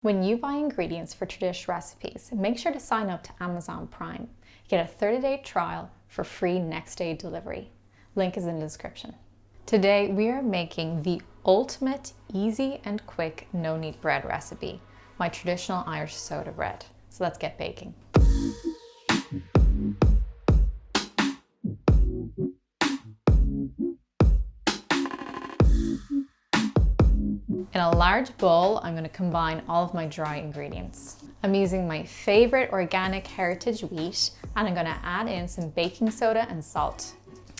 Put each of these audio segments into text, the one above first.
When you buy ingredients for Tradish recipes, make sure to sign up to Amazon Prime. Get a 30-day trial for free next-day delivery. Link is in the description. Today we are making the ultimate easy and quick no-knead bread recipe, my traditional Irish soda bread. So let's get baking. In a large bowl, I'm going to combine all of my dry ingredients. I'm using my favorite organic heritage wheat, and I'm going to add in some baking soda and salt.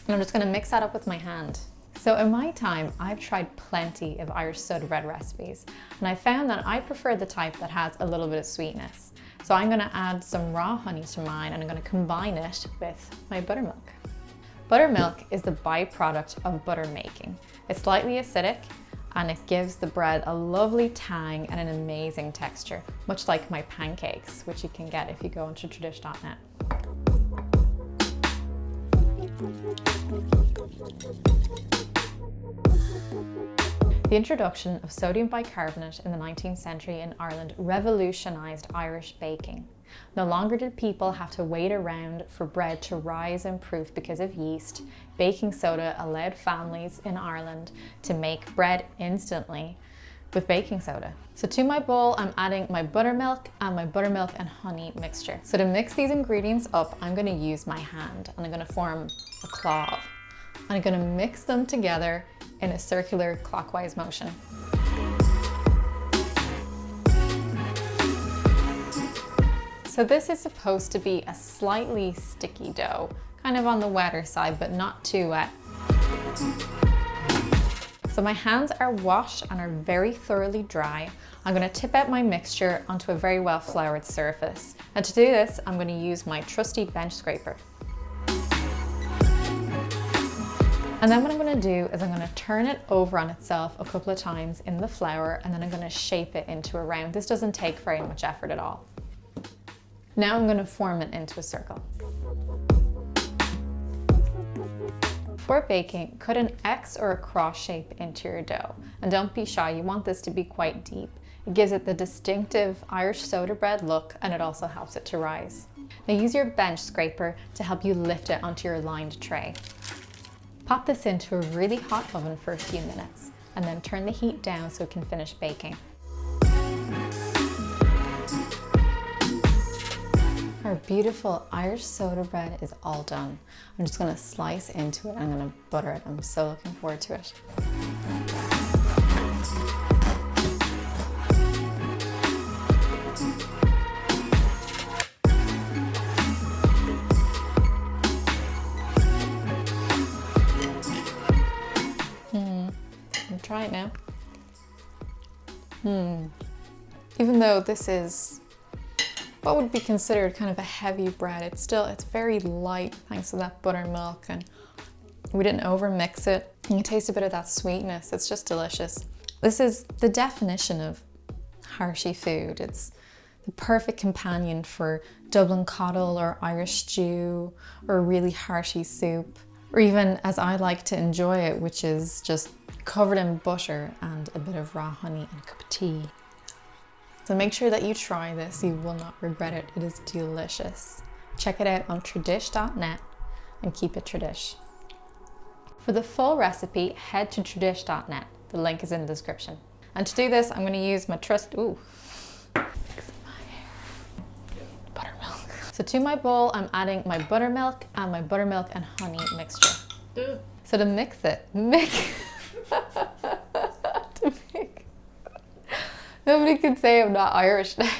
And I'm just going to mix that up with my hand. So in my time, I've tried plenty of Irish soda bread recipes, and I found that I prefer the type that has a little bit of sweetness. So I'm going to add some raw honey to mine, and I'm going to combine it with my buttermilk. Buttermilk is the byproduct of butter making. It's slightly acidic, and it gives the bread a lovely tang and an amazing texture, much like my pancakes, which you can get if you go onto tradish.net. The introduction of sodium bicarbonate in the 19th century in Ireland revolutionized Irish baking. No longer did people have to wait around for bread to rise in proof because of yeast. Baking soda allowed families in Ireland to make bread instantly with baking soda. So to my bowl, I'm adding my buttermilk and honey mixture. So to mix these ingredients up, I'm going to use my hand, and I'm going to form a clove. And I'm going to mix them together in a circular clockwise motion. So this is supposed to be a slightly sticky dough, kind of on the wetter side, but not too wet. So my hands are washed and are very thoroughly dry. I'm going to tip out my mixture onto a very well floured surface. And to do this, I'm going to use my trusty bench scraper. And then what I'm going to do is I'm going to turn it over on itself a couple of times in the flour, and then I'm going to shape it into a round. This doesn't take very much effort at all. Now I'm going to form it into a circle. For baking, cut an X or a cross shape into your dough. And don't be shy, you want this to be quite deep. It gives it the distinctive Irish soda bread look, and it also helps it to rise. Now use your bench scraper to help you lift it onto your lined tray. Pop this into a really hot oven for a few minutes, and then turn the heat down so it can finish baking. Our beautiful Irish soda bread is all done. I'm just going to slice into it and I'm going to butter it. I'm so looking forward to it. I'll try it now. Even though this is what would be considered kind of a heavy bread, it's very light thanks to that buttermilk, and we didn't overmix it. You can taste a bit of that sweetness. It's just delicious. This is the definition of hearty food. It's the perfect companion for Dublin coddle or Irish stew or a really hearty soup, or even as I like to enjoy it, which is just covered in butter and a bit of raw honey and a cup of tea. So make sure that you try this, you will not regret it. It is delicious. Check it out on tradish.net and keep it Tradish. For the full recipe, head to tradish.net. The link is in the description. And to do this, I'm going to use my buttermilk. So to my bowl, I'm adding my buttermilk and honey mixture. So to mix it, nobody can say I'm not Irish now.